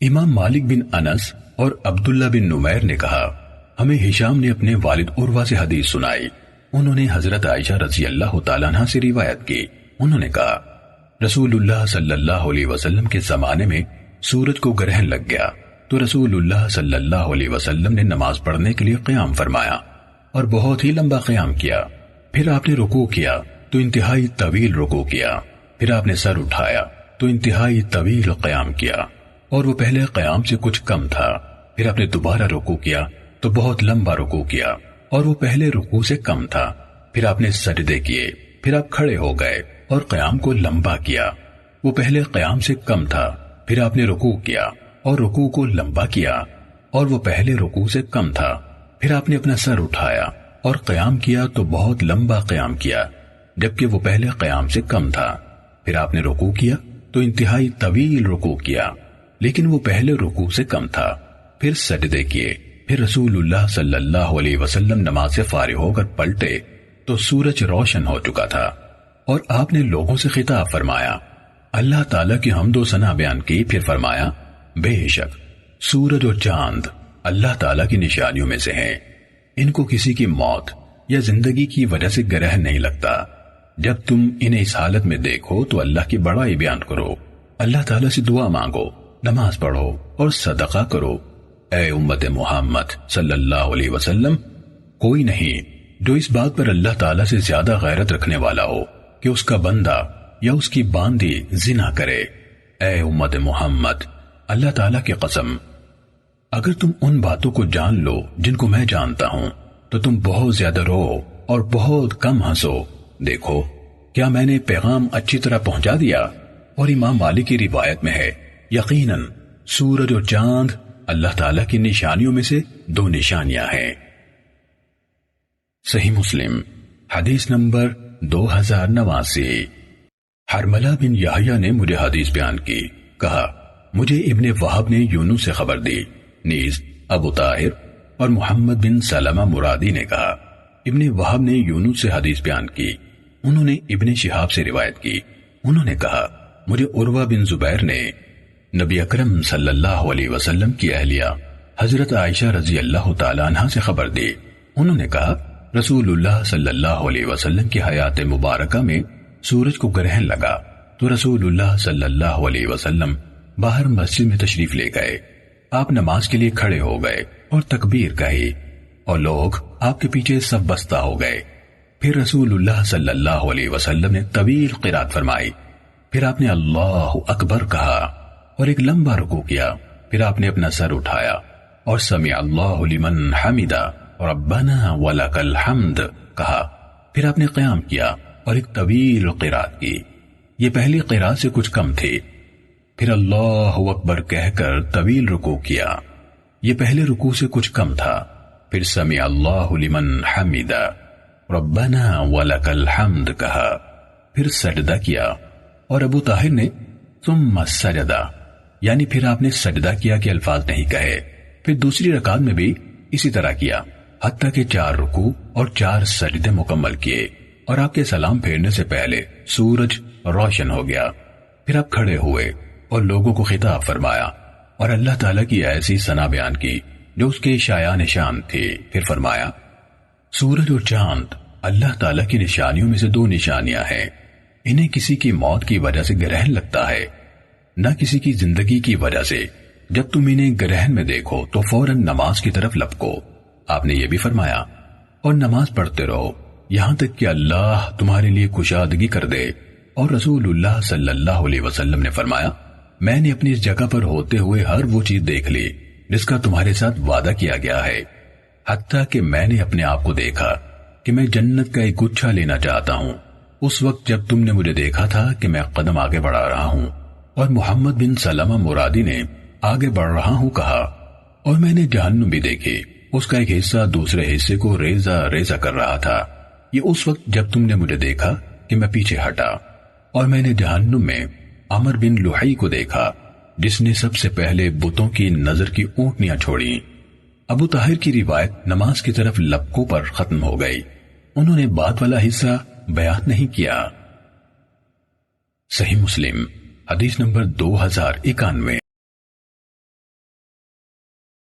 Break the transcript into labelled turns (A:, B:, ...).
A: امام مالک بن انس اور عبداللہ بن نمیر نے کہا ہمیں ہشام نے اپنے والد عروہ سے حدیث سنائی. انہوں نے حضرت عائشہ رضی اللہ تعالیٰ عنہ سے روایت کی. انہوں نے کہا رسول اللہ صلی اللہ علیہ وسلم کے زمانے میں سورج کو گرہن لگ گیا تو رسول اللہ صلی اللہ علیہ وسلم نے نماز پڑھنے کے لیے قیام فرمایا اور بہت ہی لمبا قیام کیا. پھر آپ نے رکوع کیا تو انتہائی طویل رکوع کیا. پھر آپ نے سر اٹھایا تو انتہائی طویل قیام کیا اور وہ پہلے قیام سے کچھ کم تھا. پھر آپ نے دوبارہ رکوع کیا تو بہت لمبا رکوع کیا اور وہ پہلے رکوع سے کم تھا. پھر آپ نے سجدے کیے. پھر آپ کھڑے ہو گئے اور قیام کو لمبا کیا. وہ پہلے قیام سے کم تھا. پھر آپ نے رکوع کیا اور رکوع کو لمبا کیا اور وہ پہلے رکوع سے کم تھا. پھر آپ نے اپنا سر اٹھایا اور قیام کیا تو بہت لمبا قیام کیا جبکہ وہ پہلے قیام سے کم تھا. پھر آپ نے رکوع کیا تو انتہائی طویل رکوع کیا لیکن وہ پہلے رکوع سے کم تھا. پھر سجدے کیے. پھر رسول اللہ صلی اللہ علیہ وسلم نماز سے فارغ ہو کر پلٹے تو سورج روشن ہو چکا تھا اور آپ نے لوگوں سے خطاب فرمایا, اللہ تعالیٰ کی حمد و ثنا بیان کی. پھر فرمایا بے شک سورج اور چاند اللہ تعالیٰ کی نشانیوں میں سے ہیں, ان کو کسی کی موت یا زندگی کی وجہ سے گرہن نہیں لگتا. جب تم انہیں اس حالت میں دیکھو تو اللہ کی بڑائی بیان کرو, اللہ تعالیٰ سے دعا مانگو, نماز پڑھو اور صدقہ کرو. اے امت محمد صلی اللہ علیہ وسلم, کوئی نہیں جو اس بات پر اللہ تعالیٰ سے زیادہ غیرت رکھنے والا ہو کہ اس کا بندہ یا اس کی باندی زنا کرے. اے امت محمد, اللہ تعالیٰ کی قسم, اگر تم ان باتوں کو جان لو جن کو میں جانتا ہوں تو تم بہت زیادہ رو اور بہت کم ہنسو. دیکھو کیا میں نے پیغام اچھی طرح پہنچا دیا؟ اور امام مالک کی روایت میں ہے یقیناً سورج اور چاند اللہ تعالیٰ کی نشانیوں میں سے 2 نشانیاں ہیں. صحیح مسلم حدیث نمبر 2089. حرملہ بن یحییٰ نے مجھے حدیث بیان کی. کہا مجھے ابن وہب نے یونس سے خبر دی. نیز ابو طاہر اور محمد بن سلمہ مرادی نے کہا ابن وہب نے یونس سے حدیث بیان کی. انہوں نے ابن شہاب سے روایت کی. انہوں نے کہا مجھے عروہ بن زبیر نے نبی اکرم صلی اللہ علیہ وسلم کی اہلیہ حضرت عائشہ رضی اللہ تعالیٰ عنہ سے خبر دی. انہوں نے کہا رسول اللہ صلی اللہ علیہ وسلم کی حیات مبارکہ میں سورج کو گرہن لگا تو رسول اللہ صلی اللہ علیہ وسلم باہر مسجد میں تشریف لے گئے. آپ نماز کے لیے کھڑے ہو گئے اور تکبیر کہی اور لوگ آپ کے پیچھے سب بستہ ہو گئے. پھر رسول اللہ صلی اللہ علیہ وسلم نے طویل قرات فرمائی. پھر آپ نے اللہ اکبر کہا اور ایک لمبا رکوع کیا. پھر آپ نے اپنا سر اٹھایا اور سمع اللہ لمن حمدہ ربنا ولک الحمد کہا. پھر آپ نے قیام کیا اور ایک طویل قرات کی. یہ پہلی قرات سے کچھ کم تھی. پھر اللہ اکبر کہہ کر طویل رکوع کیا. یہ پہلے رکوع سے کچھ کم تھا. پھر سمع اللہ لمن حمدہ ربنا ولک الحمد کہا. پھر سجدہ کیا اور ابو طاہر نے ثم سجدہ یعنی پھر آپ نے سجدہ کیا کہ الفاظ نہیں کہے. پھر دوسری رکعت میں بھی اسی طرح کیا حتیٰ کہ 4 رکوع اور 4 سجدے مکمل کیے اور آپ کے سلام پھیرنے سے پہلے سورج روشن ہو گیا. پھر آپ کھڑے ہوئے اور لوگوں کو خطاب فرمایا اور اللہ تعالیٰ کی ایسی ثنا بیان کی جو اس کے شایان شان تھی. پھر فرمایا سورج اور چاند اللہ تعالیٰ کی نشانیوں میں سے 2 نشانیاں ہیں. انہیں کسی کی موت کی وجہ سے گرہن لگتا ہے نہ کسی کی زندگی کی وجہ سے. جب تم انہیں گرہن میں دیکھو تو فوراً نماز کی طرف لپکو. آپ نے یہ بھی فرمایا اور نماز پڑھتے رہو یہاں تک کہ اللہ تمہارے لیے کشادگی کر دے. اور رسول اللہ صلی اللہ علیہ وسلم نے فرمایا میں نے اپنی اس جگہ پر ہوتے ہوئے ہر وہ چیز دیکھ لی جس کا تمہارے ساتھ وعدہ کیا گیا ہے, حتیٰ کہ میں نے اپنے آپ کو دیکھا کہ میں جنت کا ایک گچھا لینا چاہتا ہوں اس وقت جب تم نے مجھے دیکھا تھا کہ میں قدم آگے بڑھا رہا ہوں. اور محمد بن سلمہ مرادی نے آگے بڑھ رہا ہوں کہا اور میں نے جہنم بھی دیکھی, اس کا ایک حصہ دوسرے حصے کو ریزہ ریزہ کر رہا تھا. یہ اس وقت جب تم نے مجھے دیکھا کہ میں پیچھے ہٹا. اور میں نے جہنم میں عمر بن لحی کو دیکھا جس نے سب سے پہلے بتوں کی نظر کی اونٹنیاں چھوڑی. ابو طاہر کی روایت نماز کی طرف لپکوں پر ختم ہو گئی. انہوں نے بعد والا حصہ بیان نہیں کیا. صحیح مسلم حدیث نمبر 2091.